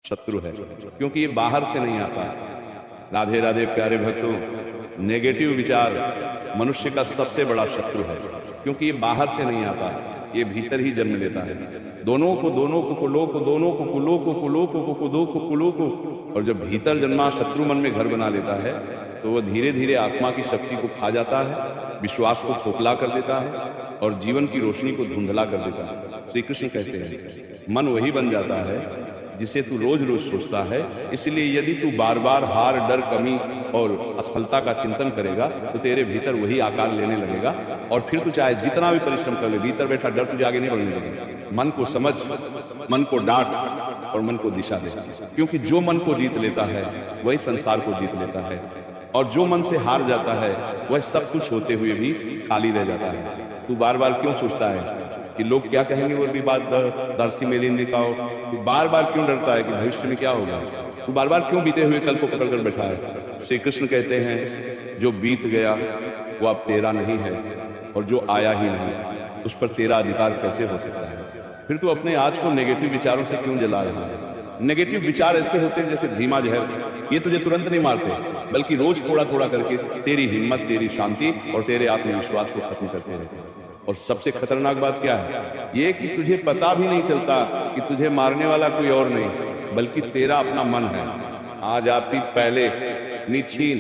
शत्रु है, क्योंकि ये बाहर से नहीं आता। राधे राधे प्यारे भक्तों, नेगेटिव विचार मनुष्य का सबसे बड़ा शत्रु है, क्योंकि ये बाहर से नहीं आता, ये भीतर ही जन्म लेता है। दोनों को कुलो को, दोनों को कुलो को, कुलो को कुदो को, कुलो को। और जब भीतर जन्मा शत्रु मन में घर बना लेता है तो वह धीरे धीरे आत्मा की शक्ति को खा जाता है, विश्वास को खोखला कर देता है और जीवन की रोशनी को धुंधला कर देता है। श्री कृष्ण कहते हैं मन वही बन जाता है जिसे तू रोज रोज सोचता है। इसलिए यदि तू बार बार हार, डर, कमी और असफलता का चिंतन करेगा तो तेरे भीतर वही आकार लेने लगेगा और फिर तू चाहे जितना भी परिश्रम कर ले, भीतर बैठा डर तुझे आगे नहीं बढ़ने लगेगा। मन को समझ, मन को डांट और मन को दिशा दे, क्योंकि जो मन को जीत लेता है वही संसार को जीत लेता है और जो मन से हार जाता है वह सब कुछ होते हुए भी खाली रह जाता है। तू बार बार क्यों सोचता है कि लोग क्या कहेंगे, वो भी बात दर्शी मेली ने कहा। तू बार बार क्यों डरता है कि भविष्य में क्या होगा? तू बार बार क्यों बीते हुए कल को पकड़ कर बैठा है? श्री कृष्ण कहते हैं जो बीत गया वो अब तेरा नहीं है और जो आया ही नहीं उस पर तेरा अधिकार कैसे हो सकता है? फिर तू अपने आज को नेगेटिव विचारों से क्यों जला रहा है? नेगेटिव विचार ऐसे होते हैं जैसे धीमा जहर, ये तुझे तुरंत नहीं मारते बल्कि रोज थोड़ा थोड़ा करके तेरी हिम्मत, तेरी शांति और तेरे आत्मविश्वास को खत्म करते रहते हैं। और सबसे खतरनाक बात क्या है, ये कि तुझे पता भी नहीं चलता कि तुझे मारने वाला कोई और नहीं बल्कि तेरा अपना मन है। आज आपकी पहले निछीन।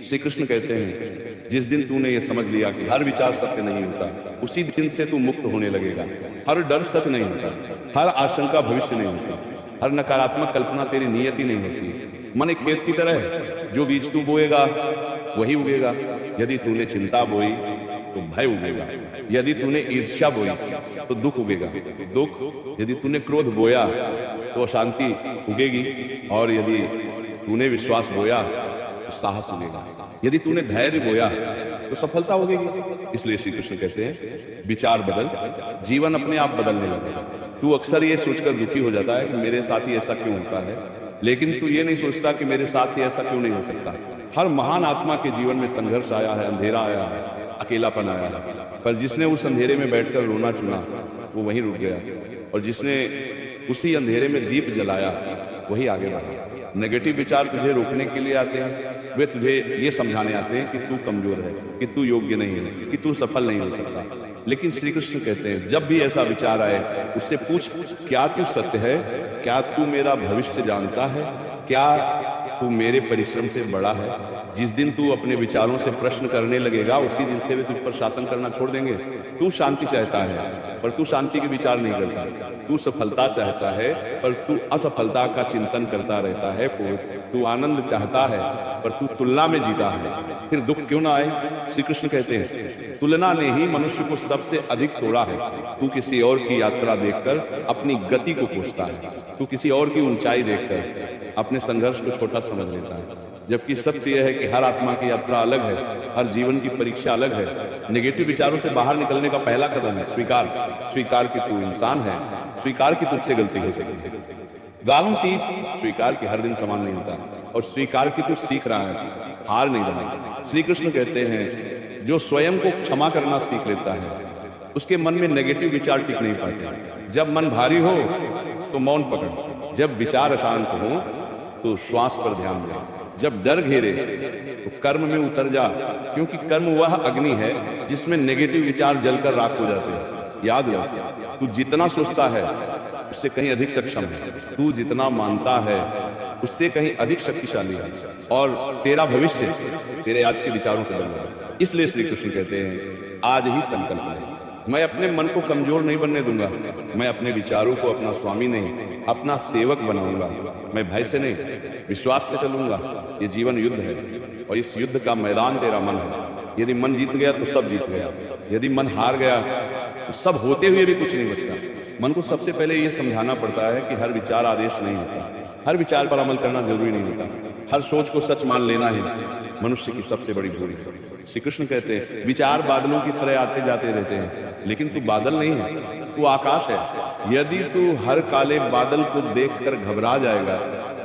श्री कृष्ण कहते हैं जिस दिन तूने ये समझ लिया कि हर विचार सत्य नहीं होता, उसी दिन से तू मुक्त होने लगेगा। हर डर सच नहीं होता, हर आशंका भविष्य नहीं होती, हर नकारात्मक कल्पना तेरी नियति नहीं होती। मन एक खेत की तरह है, जो बीज तू बोएगा वही उगेगा। यदि तूने चिंता बोई तो भय उगेगा, यदि तूने ईर्ष्या बोई तो दुख उगेगा, दुख यदि तूने क्रोध बोया तो अशांति उगेगी और यदि तूने विश्वास बोया तो साहस उगेगा, यदि तूने धैर्य बोया तो सफलता उगेगी। इसलिए श्री कृष्ण कहते हैं विचार बदल, जीवन अपने आप बदलने लगेगा। तू अक्सर ये सोचकर दुखी हो जाता है कि मेरे साथ ही ऐसा क्यों होता है, लेकिन तू ये नहीं सोचता कि मेरे साथ ही ऐसा क्यों नहीं हो सकता। हर महान आत्मा के जीवन में संघर्ष आया है, अंधेरा आया है, अकेलापन आया है, पर जिसने उस अंधेरे में बैठकर रोना चुना वो वहीं रुक गया और जिसने उसी अंधेरे में दीप जलाया वही आगे बढ़ा। नेगेटिव विचार तुझे रोकने के लिए आते हैं, वे तुझे ये समझाने आते हैं कि तू कमजोर है, कि तू योग्य नहीं है, कि तू सफल नहीं हो सकता। लेकिन श्री कृष्ण कहते हैं जब भी ऐसा विचार आए उससे पूछ क्या तू सत्य है, क्या तू मेरा भविष्य जानता है, क्या तू मेरे परिश्रम से बड़ा है। जिस दिन तू अपने विचारों से प्रश्न करने लगेगा उसी दिन से वे तुझ पर शासन करना छोड़ देंगे। तू शांति चाहता है पर तू शांति के विचार नहीं करता, तू सफलता चाहता है पर तू असफलता का चिंतन करता रहता है। तू आनंद चाहता है पर तू तुलना में जीता है। फिर दुख क्यों ना आए? श्री कृष्ण कहते हैं तुलना ने ही मनुष्य को सबसे अधिक तोड़ा है। तू किसी और की यात्रा देखकर अपनी गति को कोसता है, तू किसी और की ऊंचाई देखकर अपने संघर्ष को छोटा समझ लेता है, जबकि सत्य यह है कि हर आत्मा की यात्रा अलग है, हर जीवन की परीक्षा अलग है। नेगेटिव विचारों से बाहर निकलने का पहला कदम है स्वीकार। स्वीकार कि तू इंसान है, स्वीकार कि तुझसे गलती हो सकती। गारंटी स्वीकार कि हर दिन समान नहीं होता और स्वीकार कि तू सीख रहा है, हार नहीं रहा। श्री कृष्ण कहते हैं जो स्वयं को क्षमा करना सीख लेता है उसके मन में नेगेटिव विचार टिक नहीं पाते। जब मन भारी हो तो मौन पकड़, जब विचार अशांत हो तो श्वास पर ध्यान दे, जब डर घेरे तो कर्म में उतर जा, क्योंकि कर्म वह अग्नि है जिसमें नेगेटिव विचार जलकर राख हो जाते हैं। याद रख तू जितना सोचता है उससे कहीं अधिक सक्षम है, तू जितना मानता है उससे कहीं अधिक शक्तिशाली है और तेरा भविष्य तेरे आज के विचारों से बन रहा है। इसलिए श्री कृष्ण कहते हैं आज ही संकल्प है, मैं अपने मन को कमजोर नहीं बनने दूंगा, मैं अपने विचारों को अपना स्वामी नहीं अपना सेवक बनाऊंगा। मैं भय से नहीं विश्वास से चलूंगा। ये जीवन युद्ध है और इस युद्ध का मैदान तेरा मन है। यदि मन जीत गया तो सब जीत गया, यदि मन हार गया तो सब होते हुए भी कुछ नहीं बचता। मन को सबसे पहले ये समझाना पड़ता है कि हर विचार आदेश नहीं होता, हर विचार पर अमल करना जरूरी नहीं होता, हर सोच को सच मान लेना ही मनुष्य की सबसे बड़ी भूल है। श्री कृष्ण कहते हैं विचार बादलों की तरह आते जाते रहते हैं, लेकिन तू बादल नहीं है, तू आकाश है। यदि तू हर काले बादल को देखकर घबरा जाएगा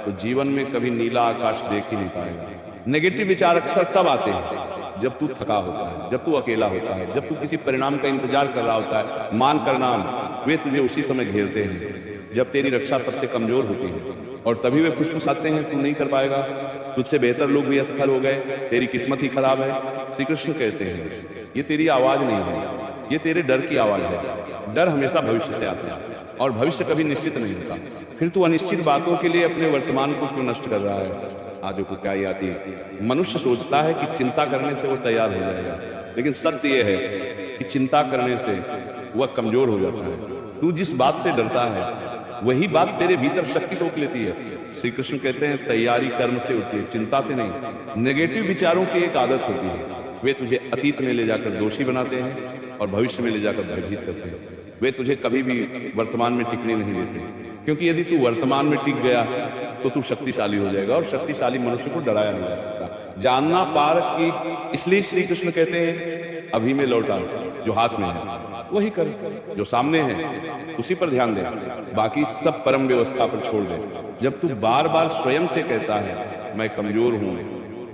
तो जीवन में कभी नीला आकाश देख ही नहीं पाएगा। नेगेटिव विचार अक्सर तब आते हैं जब तू थका होता है, जब तू अकेला होता है, जब तू किसी परिणाम का इंतजार कर रहा होता है। मान कर नाम वे तुझे उसी समय घेरते हैं जब तेरी रक्षा सबसे कमजोर होती है, और तभी वे फुसफुसाते हैं तू नहीं कर पाएगा, तुझसे बेहतर लोग भी असफल हो गए, तेरी किस्मत ही खराब है। श्री कृष्ण कहते हैं ये तेरी आवाज नहीं है, ये तेरे डर की आवाज है। डर हमेशा भविष्य से आता है और भविष्य कभी निश्चित नहीं होता। फिर तू अनिश्चित बातों के लिए अपने वर्तमान को क्यों नष्ट कर रहा है? आज को क्या आती है, मनुष्य सोचता है कि चिंता करने से वो तैयार हो जाएगा, लेकिन सत्य यह है कि चिंता करने से वह कमजोर हो जाता है। तू जिस बात से डरता है वही बात तेरे भीतर शक्ति सोख लेती है। श्री कृष्ण कहते हैं तैयारी कर्म से होती है, चिंता से नहीं। नेगेटिव विचारों की एक आदत होती है, वे तुझे अतीत में ले जाकर दोषी बनाते हैं और भविष्य में ले जाकर भयभीत करते हैं। वे तुझे कभी भी वर्तमान में टिकने नहीं देते, क्योंकि यदि तू वर्तमान में टिक गया तो तू शक्तिशाली हो जाएगा, और शक्तिशाली मनुष्य को डराया नहीं जा सकता। जानना पार की, इसलिए श्री कृष्ण कहते हैं अभी में लौटा, जो हाथ में है वही कर, जो सामने है उसी पर ध्यान दे, बाकी सब परम व्यवस्था पर छोड़ दे। जब तू बार बार स्वयं से कहता है मैं कमजोर हूं,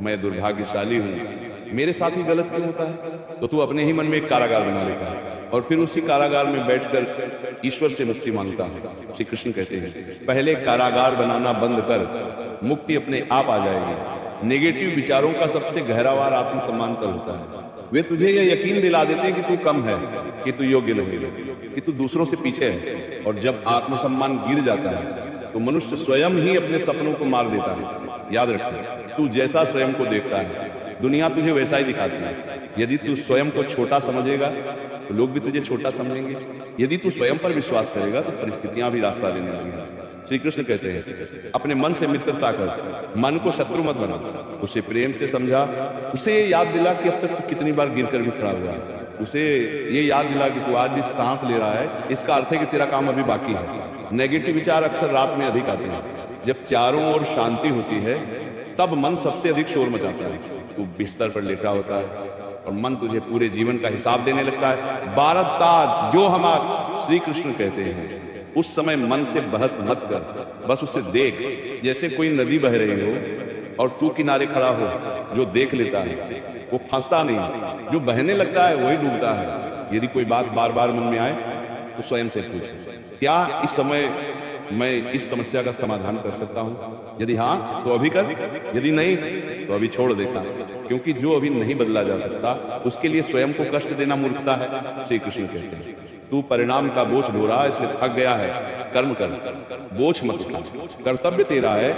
मैं दुर्भाग्यशाली हूं, मेरे साथ ही गलत क्यों होता है, तो तू अपने ही मन में एक कारागार बना लेता है और फिर उसी कारागार में बैठकर ईश्वर से मुक्ति मांगता है। श्री कृष्ण कहते हैं पहले कारागार बनाना बंद कर, मुक्ति अपने आप आ जाएगी। नेगेटिव विचारों का सबसे गहरावार आत्मसम्मान कर होता है। वे तुझे यह यकीन दिला देते हैं कि तू कम है, कि तू योग्य नहीं है, कि तू दूसरों से पीछे है। और जब आत्मसम्मान गिर जाता है तो मनुष्य स्वयं ही अपने सपनों को मार देता है। याद रखना, तू जैसा स्वयं को देखता है दुनिया तुझे वैसा ही दिखाती है। यदि तू स्वयं को छोटा समझेगा तो लोग भी तुझे छोटा समझेंगे। यदि तू स्वयं पर विश्वास करेगा तो परिस्थितियां भी रास्ता देने लगेंगी। श्री कृष्ण कहते हैं अपने मन से मित्रता कर, मन को शत्रु मत बना, उसे प्रेम से समझा, उसे ये याद दिला कि अब तक तू कितनी बार गिरकर भी खड़ा हुआ है, उसे ये याद दिला कि तू आज भी सांस ले रहा है, इसका अर्थ है कि तेरा काम अभी बाकी है। नेगेटिव विचार अक्सर रात में अधिक आते हैं, जब चारों ओर शांति होती है तब मन सबसे अधिक शोर मचाता है। तू बिस्तर पर लेटा होता है और मन तुझे पूरे जीवन का हिसाब देने लगता है। भारत ताज जो हमारा, श्री कृष्ण कहते हैं उस समय मन से बहस मत कर, बस उसे देख, जैसे कोई नदी बह रही हो और तू किनारे खड़ा हो। जो देख लेता है वो फंसता नहीं, जो बहने लगता है वही डूबता है। यदि कोई बात बार बार मन में आए तो स्वयं से पूछ, क्या इस समय मैं इस समस्या का समाधान कर सकता हूं? यदि हाँ तो अभी कर, यदि नहीं तो अभी छोड़ देता, क्योंकि जो अभी नहीं बदला जा सकता उसके लिए स्वयं को कष्ट देना मूर्खता है। श्री कृष्ण कहते हैं तू परिणाम का बोझ ढो रहा है इसलिए थक गया है, कर्म कर, बोझ मत उठा। कर्तव्य तेरा है,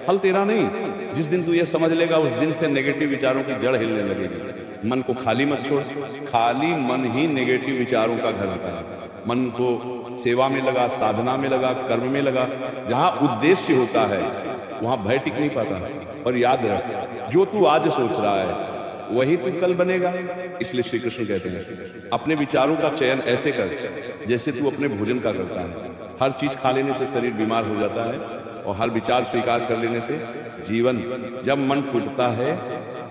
फल तेरा नहीं। जिस दिन तू ये समझ लेगा उस दिन से नेगेटिव विचारों की जड़ हिलने लगेगी। मन को खाली मत छोड़, खाली मन ही नेगेटिव विचारों का घर होता है। मन को सेवा में लगा, साधना में लगा, कर्म में लगा। जहां उद्देश्य होता है वहां भय टिक नहीं पाता। और याद रख, जो तू आज सोच रहा है वही तू कल बनेगा। इसलिए श्री कृष्ण कहते हैं अपने विचारों का चयन ऐसे कर जैसे तू अपने भोजन का करता है। हर चीज खा लेने से शरीर बीमार हो जाता है और हर विचार स्वीकार कर लेने से जीवन। जब मन टूटता है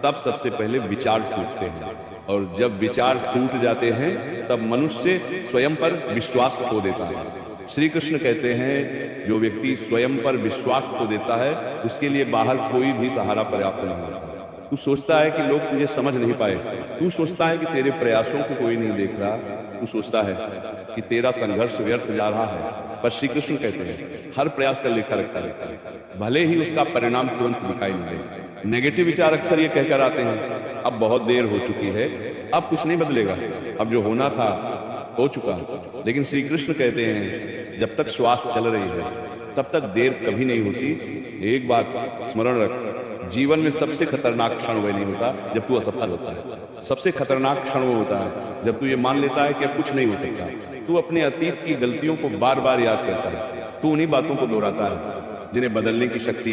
तब सबसे पहले विचार टूटते हैं, और जब विचार टूट जाते हैं तब मनुष्य स्वयं पर विश्वास खो देता है। श्री कृष्ण कहते हैं जो व्यक्ति स्वयं पर विश्वास खो देता है उसके लिए बाहर कोई भी सहारा पर्याप्त नहीं होता। तू सोचता है कि लोग तुझे समझ नहीं पाए, तू सोचता है कि तेरे प्रयासों को कोई नहीं देख रहा, तू सोचता है कि तेरा संघर्ष व्यर्थ जा रहा है। पर श्री कृष्ण कहते हैं हर प्रयास का लेखा रखता रहता है, भले ही उसका परिणाम तुरंत दिखाई नहीं दे। नेगेटिव विचार अक्सर ये कहकर आते हैं अब बहुत देर हो चुकी है, अब कुछ नहीं बदलेगा, अब जो होना था हो चुका। लेकिन श्री कृष्ण कहते हैं जब तक श्वास चल रही है तब तक देर कभी नहीं होती। एक बात स्मरण रख, जीवन में सबसे खतरनाक क्षण वह नहीं होता जब तू असफल होता है। सबसे खतरनाक क्षण वो होता है जब तू ये मान लेता है कि अब कुछ नहीं हो सकता। तू अपने अतीत की गलतियों को बार बार याद करता है, तू उन्हीं बातों को दोहराता है जिन्हें बदलने की शक्ति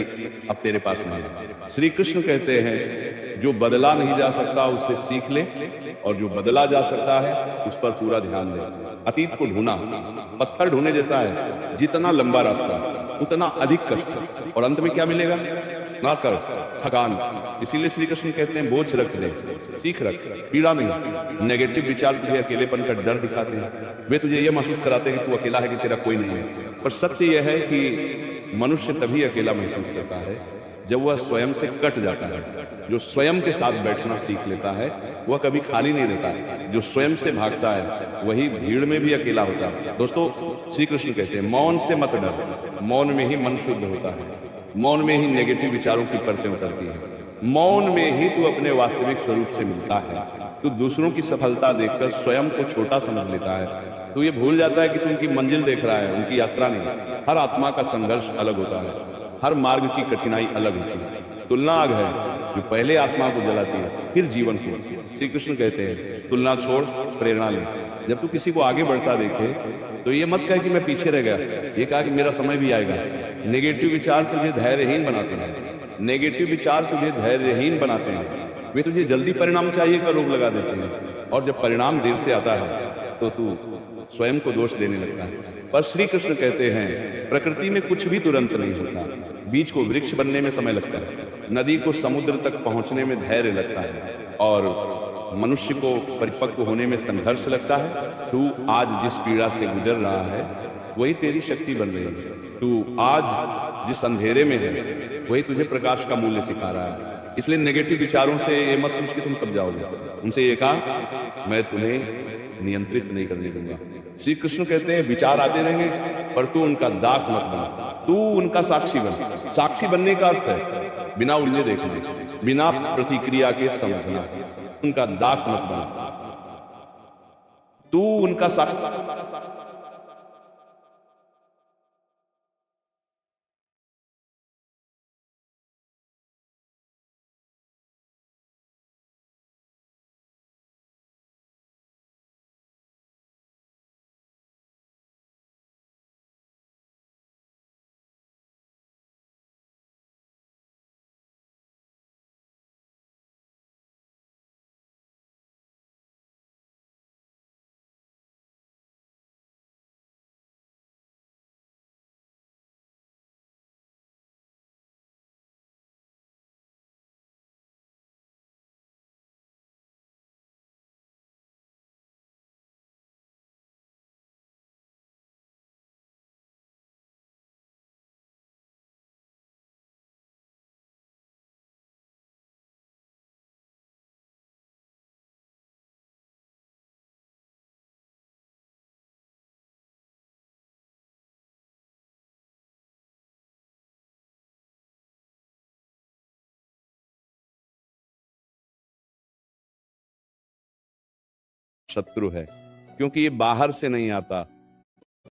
अब तेरे पास नहीं है। श्री कृष्ण कहते हैं जो बदला नहीं जा सकता उसे सीख ले, और जो बदला जा सकता है उस पर पूरा ध्यान दे। अतीत को ढूंढना पत्थर ढूंढने जैसा है, जितना लंबा रास्ता उतना अधिक कष्ट, और अंत में क्या मिलेगा? ना कर, थकान। इसीलिए श्री कृष्ण कहते हैं बोझ रख ले, सीख रख, पीड़ा नहीं। नेगेटिव विचार तुझे अकेलेपन का डर दिखाते हैं, वे तुझे यह महसूस कराते हैं कि तू अकेला है, कि तेरा कोई नहीं है। पर सत्य यह है कि मनुष्य तभी अकेला महसूस करता है जब वह स्वयं से कट जाता है। जो स्वयं के साथ बैठना सीख लेता है वह कभी खाली नहीं रहता। जो स्वयं से भागता है वही भीड़ में भी अकेला होता है। दोस्तों, श्री कृष्ण कहते हैं मौन से मत डर, मौन में ही मन शुद्ध होता है, मौन में ही नेगेटिव विचारों की परतें उतरती हैं, मौन में ही तू अपने वास्तविक स्वरूप से मिलता है। तू दूसरों की सफलता देखकर स्वयं को छोटा समझ लेता है। तू ये भूल जाता है कि तू उनकी मंजिल देख रहा है, उनकी यात्रा नहीं। हर आत्मा का संघर्ष अलग होता है, हर मार्ग की कठिनाई अलग होती है। तुलना आग है जो पहले आत्मा को जलाती है फिर जीवन को। श्री कृष्ण कहते हैं तुलना छोड़, प्रेरणा ले। जब तू किसी को आगे बढ़ता देखे तो ये मत कह कि मैं पीछे रह गया, ये कहा कि मेरा समय भी आएगा। नेगेटिव विचार तुझे धैर्यहीन बनाते हैं, नेगेटिव विचार तुझे धैर्यहीन बनाते हैं। वे तुझे जल्दी परिणाम चाहिए का रोग लगा देते हैं, और जब परिणाम देर से आता है तो तू स्वयं को दोष देने लगता है। पर श्री कृष्ण कहते हैं प्रकृति में कुछ भी तुरंत नहीं होता। बीज को वृक्ष बनने में समय लगता है, नदी को समुद्र तक पहुंचने में धैर्य लगता है, और मनुष्य को परिपक्व होने में संघर्ष लगता है। तू आज जिस पीड़ा से गुजर रहा है वही तेरी शक्ति बन रही है। तू आज जिस अंधेरे में है वही तुझे प्रकाश का मूल्य सिखा रहा है। इसलिए नेगेटिव विचारों से ये मत पूछ कि तुम कब जाओगे। उनसे ये कहा मैं तुम्हें नियंत्रित नहीं करने दूंगा। श्री कृष्ण कहते हैं विचार आते रहेंगे पर तू उनका दास मत बन, तू उनका साक्षी बन। साक्षी बनने का अर्थ है बिना उलझे देखना, बिना प्रतिक्रिया के समझना। उनका दास मत बन, तू उनका साक्षी। शत्रु है, क्योंकि ये बाहर से नहीं आता,